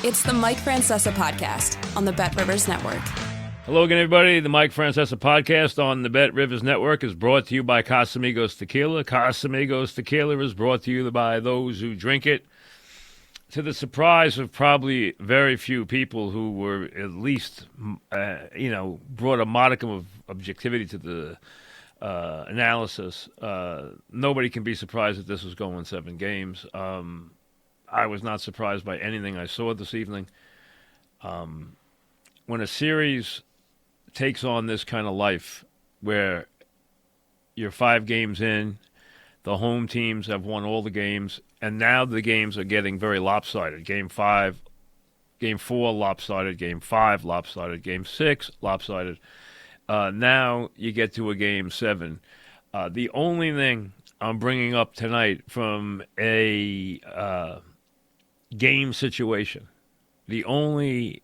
It's the Mike Francesa Podcast on the BetRivers Network. Hello again, everybody. The Mike Francesa Podcast on the BetRivers Network is brought to you by Casamigos Tequila. Casamigos Tequila is brought to you by those who drink it. To the surprise of probably very few people who were at least, brought a modicum of objectivity to the analysis. Nobody can be surprised that this was going 7 games. I was not surprised by anything I saw this evening. When a series takes on this kind of life where you're 5 games in, the home teams have won all the games, and now the games are getting very lopsided. Game 4, lopsided. Game 5, lopsided. Game 6, lopsided. Now you get to a Game 7. The only thing I'm bringing up tonight from a game situation, the only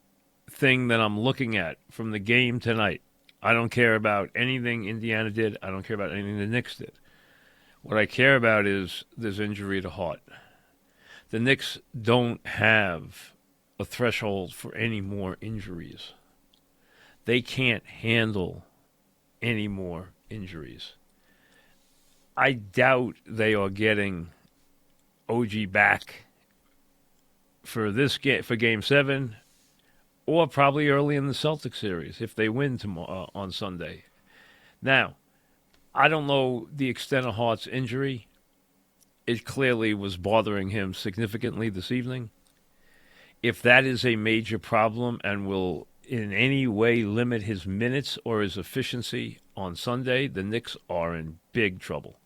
thing that I'm looking at from the game tonight, I don't care about anything Indiana did. I don't care about anything the Knicks did. What I care about is this injury to Hart. The Knicks don't have a threshold for any more injuries. They can't handle any more injuries. I doubt they are getting OG back for this game, for Game 7, or probably early in the Celtics series if they win tomorrow on Sunday. Now, I don't know the extent of Hart's injury. It clearly was bothering him significantly this evening. If that is a major problem and will in any way limit his minutes or his efficiency on Sunday, the Knicks are in big trouble.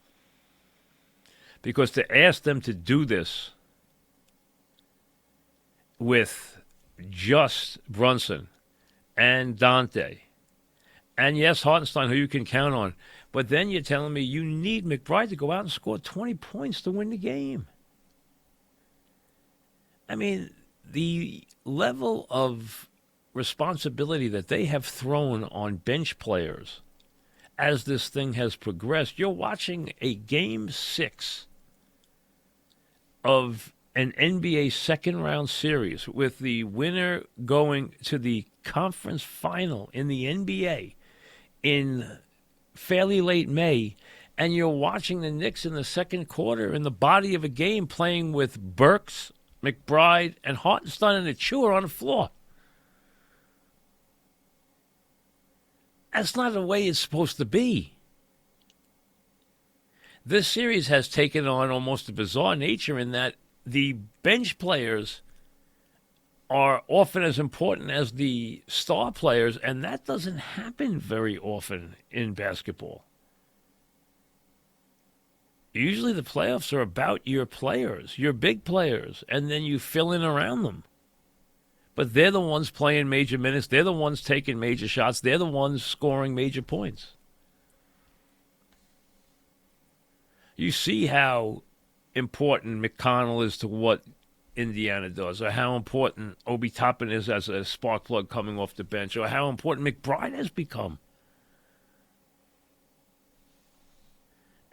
Because to ask them to do this with just Brunson and Dante, and yes, Hartenstein, who you can count on, but then you're telling me you need McBride to go out and score 20 points to win the game. I mean, the level of responsibility that they have thrown on bench players as this thing has progressed. You're watching a Game 6 of an NBA second-round series with the winner going to the conference final in the NBA in fairly late May, and you're watching the Knicks in the second quarter in the body of a game playing with Burks, McBride, and Hartenstein and Achua on the floor. That's not the way it's supposed to be. This series has taken on almost a bizarre nature in that the bench players are often as important as the star players, and that doesn't happen very often in basketball. Usually the playoffs are about your players, your big players, and then you fill in around them. But they're the ones playing major minutes. They're the ones taking major shots. They're the ones scoring major points. You see how important McConnell is to what Indiana does, or how important Obi Toppin is as a spark plug coming off the bench, or how important McBride has become.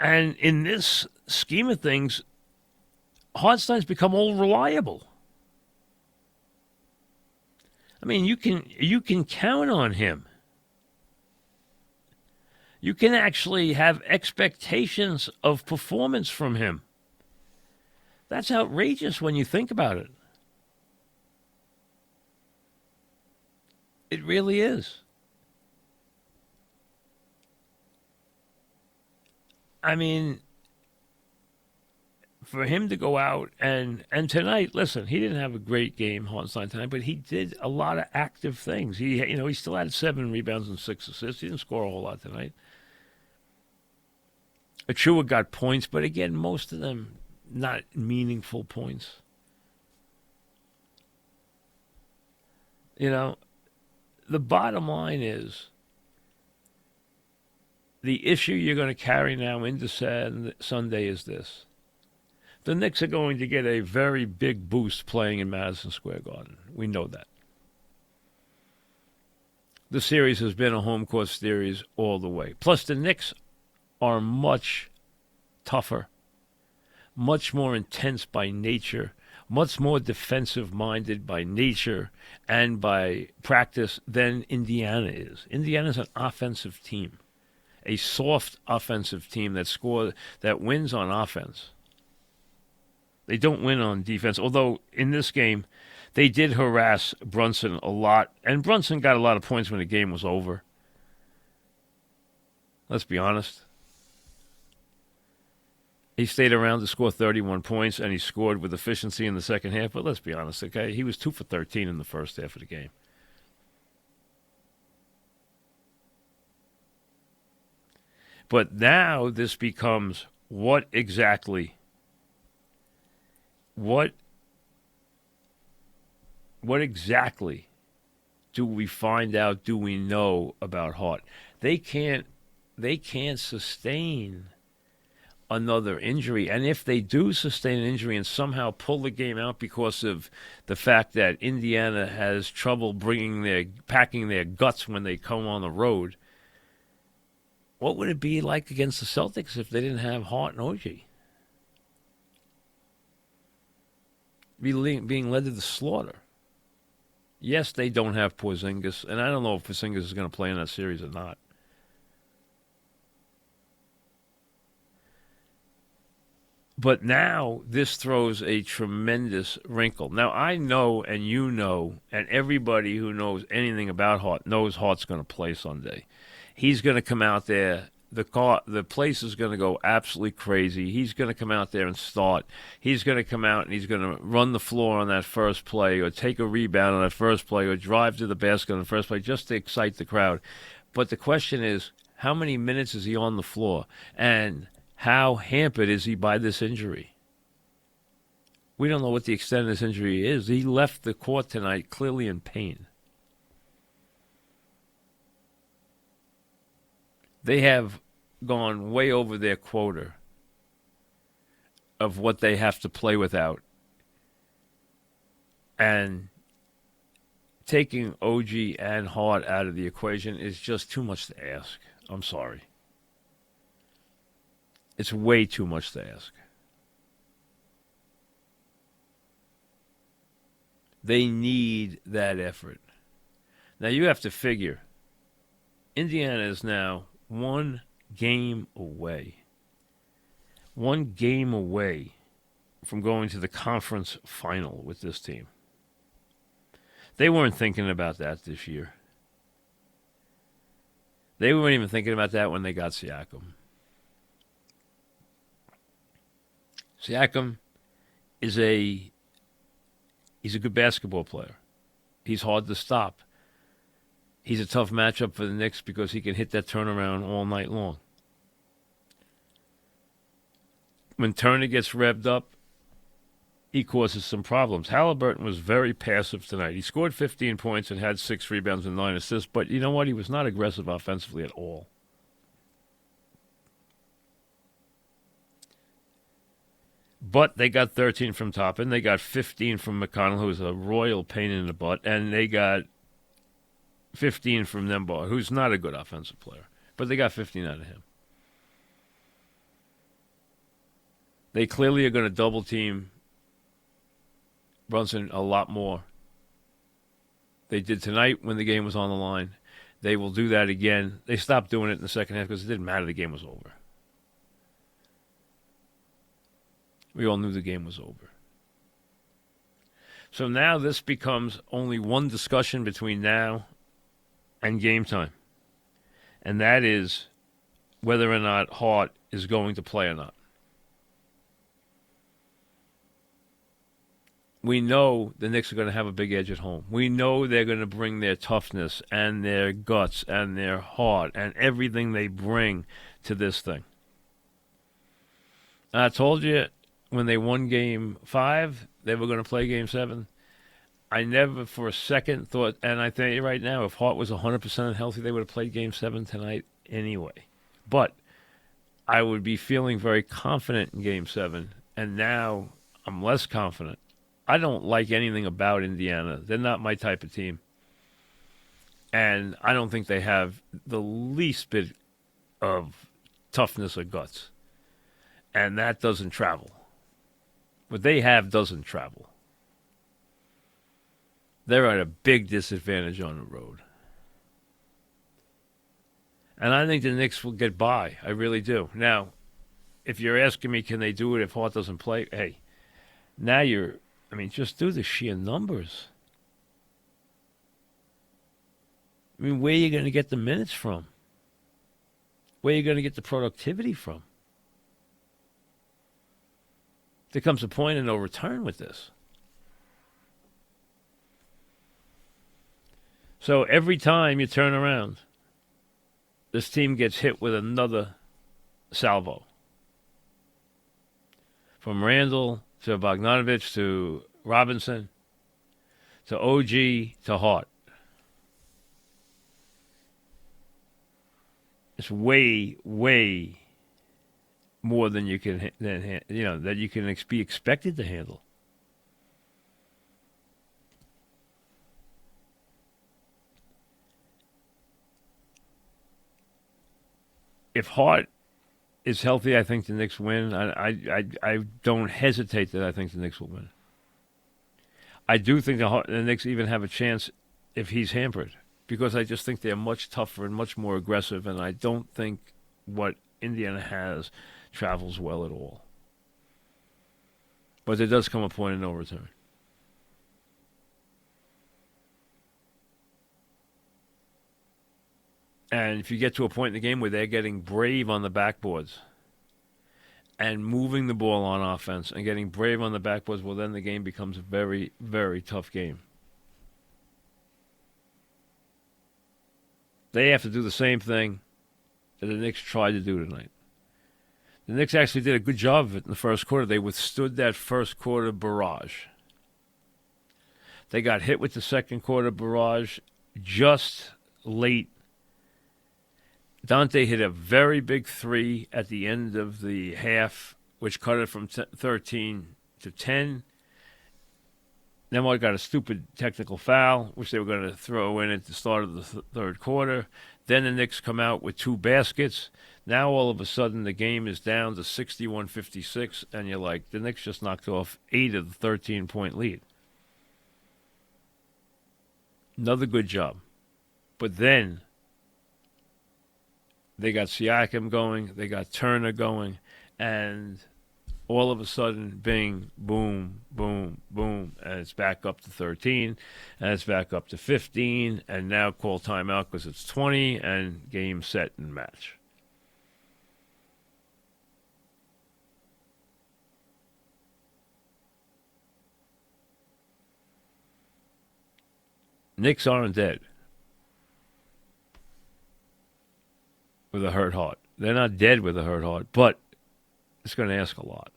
And in this scheme of things, Hartenstein's become all reliable. I mean, you can count on him. You can actually have expectations of performance from him. That's outrageous when you think about it. It really is. I mean, for him to go out and tonight, listen, he didn't have a great game, Hartenstein, tonight, but he did a lot of active things. He still had 7 rebounds and 6 assists. He didn't score a whole lot tonight. Achua got points, but again, most of them not meaningful points. The bottom line is the issue you're going to carry now into Sunday is this. The Knicks are going to get a very big boost playing in Madison Square Garden. We know that. The series has been a home court series all the way. Plus, the Knicks are much tougher, much more intense by nature, much more defensive-minded by nature and by practice than Indiana is. Indiana's an offensive team, a soft offensive team that wins on offense. They don't win on defense, although in this game they did harass Brunson a lot, and Brunson got a lot of points when the game was over. Let's be honest. He stayed around to score 31 points, and he scored with efficiency in the second half. But let's be honest, okay? He was 2 for 13 in the first half of the game. But now this becomes what exactly do we find out, do we know about Hart? They can't sustain another injury. And if they do sustain an injury and somehow pull the game out because of the fact that Indiana has trouble packing their guts when they come on the road, what would it be like against the Celtics if they didn't have Hart and OG? Being led to the slaughter. Yes, they don't have Porzingis, and I don't know if Porzingis is going to play in that series or not. But now this throws a tremendous wrinkle. Now I know, and you know, and everybody who knows anything about Hart knows Hart's going to play Sunday. He's going to come out there. The place is going to go absolutely crazy. He's going to come out there and start. He's going to come out and he's going to run the floor on that first play or take a rebound on that first play or drive to the basket on the first play just to excite the crowd. But the question is, how many minutes is he on the floor? And how hampered is he by this injury? We don't know what the extent of this injury is. He left the court tonight clearly in pain. They have gone way over their quota of what they have to play without. And taking OG and Hart out of the equation is just too much to ask. I'm sorry. It's way too much to ask. They need that effort. Now you have to figure, Indiana is now one game away from going to the conference final with this team. They weren't thinking about that this year. They weren't even thinking about that when they got Siakam. Siakam he's a good basketball player. He's hard to stop. He's a tough matchup for the Knicks because he can hit that turnaround all night long. When Turner gets revved up, he causes some problems. Halliburton was very passive tonight. He scored 15 points and had 6 rebounds and 9 assists, but you know what? He was not aggressive offensively at all. But they got 13 from Toppin. They got 15 from McConnell, who's a royal pain in the butt. And they got 15 from Nembar, who's not a good offensive player. But they got 15 out of him. They clearly are going to double-team Brunson a lot more. They did tonight when the game was on the line. They will do that again. They stopped doing it in the second half because it didn't matter. The game was over. We all knew the game was over. So now this becomes only one discussion between now and game time. And that is whether or not Hart is going to play or not. We know the Knicks are going to have a big edge at home. We know they're going to bring their toughness and their guts and their heart and everything they bring to this thing. And I told you when they won Game 5, they were going to play Game 7. I never for a second thought, and I tell you right now, if Hart was 100% healthy, they would have played Game 7 tonight anyway. But I would be feeling very confident in Game 7, and now I'm less confident. I don't like anything about Indiana. They're not my type of team. And I don't think they have the least bit of toughness or guts. And that doesn't travel. What they have doesn't travel. they're at a big disadvantage on the road. And I think the Knicks will get by. I really do. Now, if you're asking me, can they do it if Hart doesn't play? Hey, now just do the sheer numbers. I mean, where are you going to get the minutes from? Where are you going to get the productivity from? There comes a point of no return with this. So every time you turn around, this team gets hit with another salvo. From Randall to Bogdanovich to Robinson to OG to Hart. It's way, way more than you can that you can be expected to handle. If Hart is healthy, I think the Knicks win. I don't hesitate that I think the Knicks will win. I do think the Knicks even have a chance if he's hampered, because I just think they're much tougher and much more aggressive, and I don't think what Indiana has travels well at all. But there does come a point of no return. And if you get to a point in the game where they're getting brave on the backboards and moving the ball on offense and getting brave on the backboards, well, then the game becomes a very, very tough game. They have to do the same thing that the Knicks tried to do tonight. The Knicks actually did a good job of it in the first quarter. They withstood that first quarter barrage. They got hit with the second quarter barrage just late. Dante hit a very big three at the end of the half, which cut it from 13 to 10. Then we got a stupid technical foul, which they were going to throw in at the start of the third quarter. Then the Knicks come out with two baskets. Now all of a sudden the game is down to 61-56, and you're like, the Knicks just knocked off 8 of the 13-point lead. Another good job. But then they got Siakam going, they got Turner going, and all of a sudden, bing, boom, boom, boom, and it's back up to 13, and it's back up to 15, and now call timeout because it's 20, and game, set, and match. Knicks aren't dead with a hurt heart. They're not dead with a hurt heart, but it's going to ask a lot.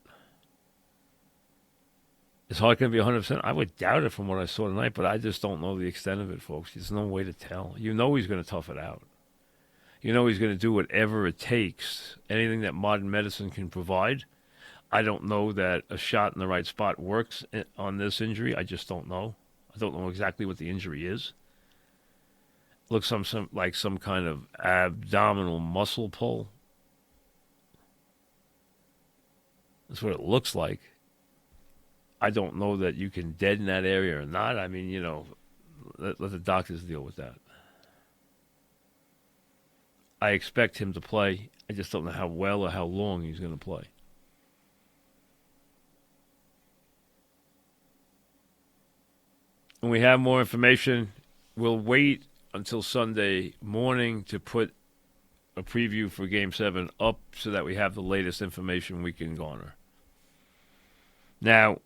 Is Hart going to be 100%? I would doubt it from what I saw tonight, but I just don't know the extent of it, folks. There's no way to tell. You know he's going to tough it out. You know he's going to do whatever it takes, anything that modern medicine can provide. I don't know that a shot in the right spot works on this injury. I just don't know. I don't know exactly what the injury is. Looks like some kind of abdominal muscle pull. That's what it looks like. I don't know that you can deaden that area or not. I mean, let the doctors deal with that. I expect him to play. I just don't know how well or how long he's going to play. When we have more information, we'll wait until Sunday morning to put a preview for Game 7 up so that we have the latest information we can garner. Now,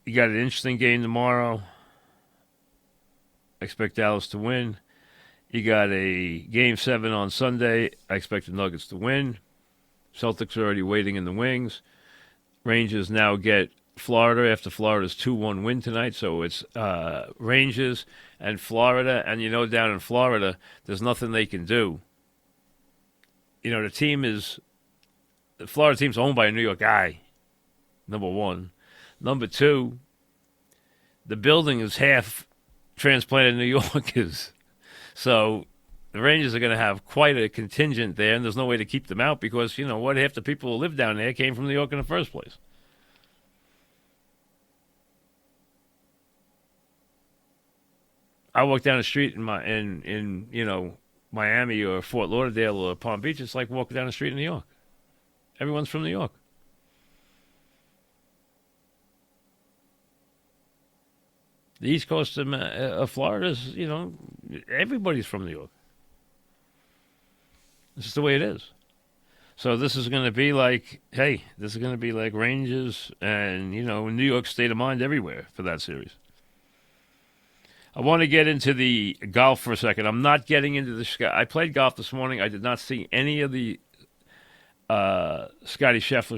you got an interesting game tomorrow. I expect Dallas to win. You got a Game 7 on Sunday. I expect the Nuggets to win. Celtics are already waiting in the wings. Rangers now get Florida after Florida's 2-1 win tonight. So it's Rangers and Florida. And down in Florida, there's nothing they can do. The Florida team's owned by a New York guy, number one. Number two, the building is half transplanted New Yorkers. So the Rangers are going to have quite a contingent there, and there's no way to keep them out because, half the people who live down there came from New York in the first place. I walk down the street in Miami or Fort Lauderdale or Palm Beach. It's like walking down the street in New York. Everyone's from New York. The East Coast of Florida is, everybody's from New York. This is the way it is. So this is going to be like, this is going to be like Rangers and, New York state of mind everywhere for that series. I want to get into the golf for a second. I'm not getting into the... I played golf this morning. I did not see any of the Scotty Scheffler.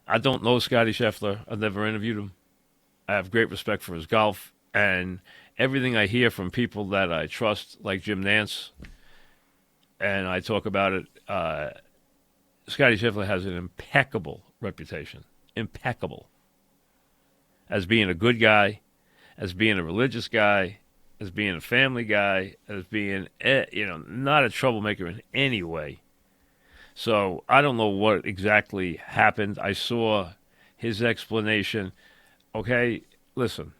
I don't know Scotty Scheffler. I've never interviewed him. I have great respect for his golf. And everything I hear from people that I trust, like Jim Nance, and I talk about it, Scotty Scheffler has an impeccable reputation. Impeccable. As being a good guy, as being a religious guy, as being a family guy, as being, not a troublemaker in any way. So I don't know what exactly happened. I saw his explanation. Okay, listen.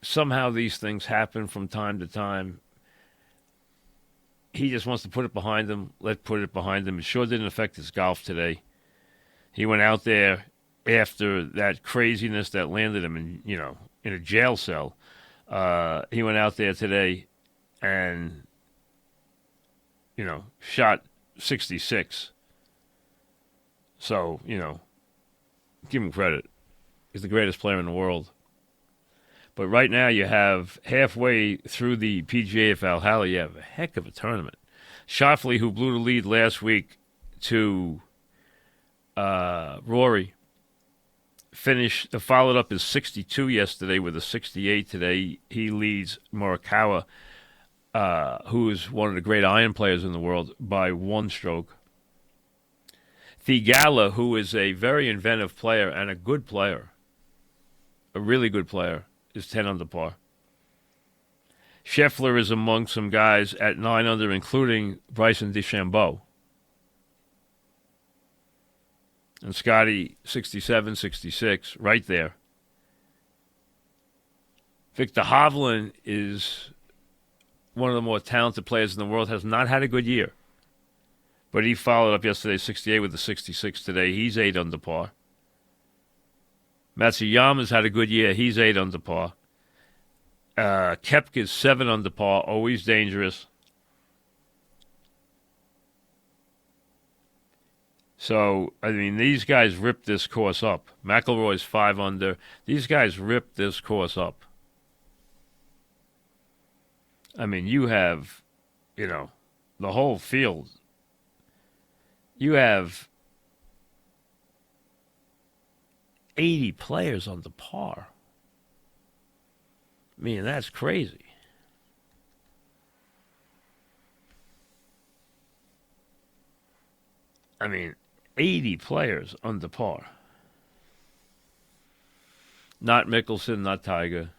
Somehow these things happen from time to time. He just wants to put it behind him. Let's put it behind him. It sure didn't affect his golf today. He went out there after that craziness that landed him in a jail cell. He went out there today and, shot 66. So, give him credit. He's the greatest player in the world. But right now you have halfway through the PGA of Valhalla, you have a heck of a tournament. Schauffele, who blew the lead last week to Rory, followed up his 62 yesterday with a 68 today. He leads Morikawa, who is one of the great iron players in the world, by one stroke. Theegala, who is a very inventive player and a good player, a really good player, is 10 under par. Scheffler is among some guys at 9 under, including Bryson DeChambeau. And Scotty, 67, 66, right there. Victor Hovland is one of the more talented players in the world, has not had a good year. But he followed up yesterday, 68 with the 66 today. He's 8 under par. Matsuyama's had a good year. He's 8 under par. Koepka's 7 under par, always dangerous. So, these guys ripped this course up. McIlroy's 5 under. These guys ripped this course up. You have, the whole field. You have 80 players on the par. That's crazy. 80 players under par. Not Mickelson, not Tiger.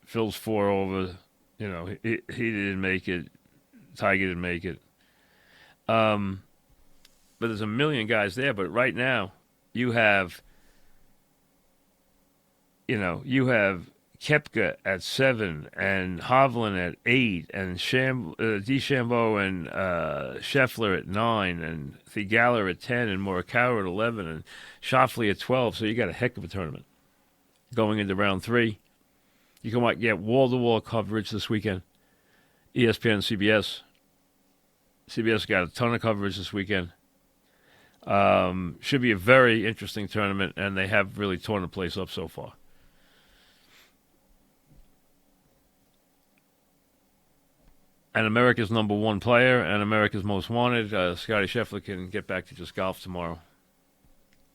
Phil's 4 over. He didn't make it. Tiger didn't make it. But there's a million guys there. But right now, you have Koepka at 7 and Hovland at 8 and DeChambeau and Scheffler at 9 and Theegala at 10 and Morikawa at 11 and Schauffele at 12. So you got a heck of a tournament going into round 3. You can get wall-to-wall coverage this weekend. ESPN, CBS. CBS got a ton of coverage this weekend. Should be a very interesting tournament, and they have really torn the place up so far. And America's number 1 player and America's most wanted, Scotty Scheffler, can get back to just golf tomorrow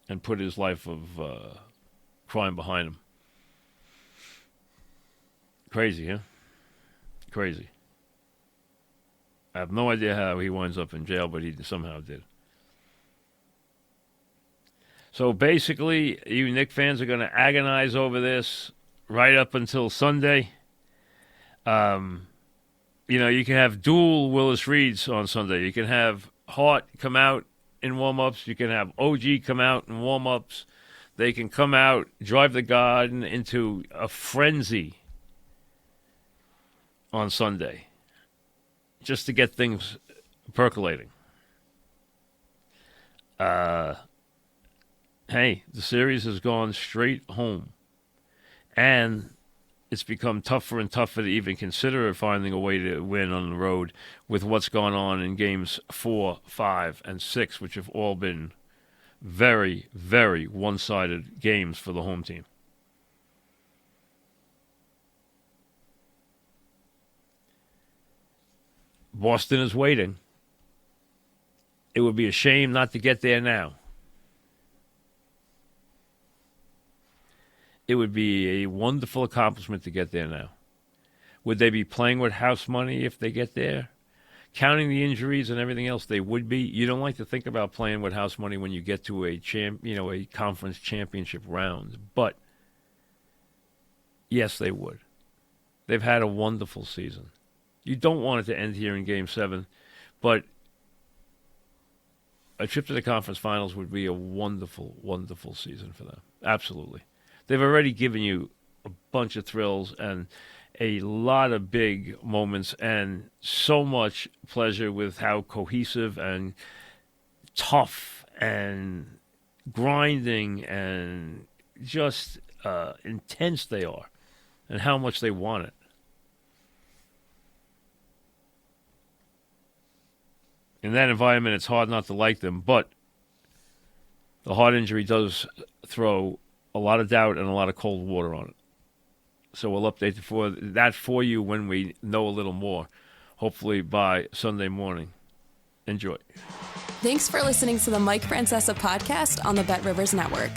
and put his life of crime behind him. Crazy, huh? Crazy. I have no idea how he winds up in jail, but he somehow did. So basically, you Knicks fans are going to agonize over this right up until Sunday. You can have dual Willis Reeds on Sunday. You can have Hart come out in warm-ups. You can have OG come out in warm-ups. They can come out, drive the Garden into a frenzy on Sunday, just to get things percolating. Hey, the series has gone straight home. And it's become tougher and tougher to even consider finding a way to win on the road with what's gone on in games 4, 5, and 6, which have all been very, very one-sided games for the home team. Boston is waiting. It would be a shame not to get there now. It would be a wonderful accomplishment to get there now. Would they be playing with house money if they get there? Counting the injuries and everything else, they would be. You don't like to think about playing with house money when you get to a conference championship round. But yes, they would. They've had a wonderful season. You don't want it to end here in Game 7, but a trip to the conference finals would be a wonderful, wonderful season for them. Absolutely. They've already given you a bunch of thrills and a lot of big moments and so much pleasure with how cohesive and tough and grinding and just intense they are and how much they want it. In that environment, it's hard not to like them, but the Hart injury does throw a lot of doubt and a lot of cold water on it. So we'll update that for you when we know a little more, hopefully by Sunday morning. Enjoy. Thanks for listening to the Mike Francesa Podcast on the BetRivers Network.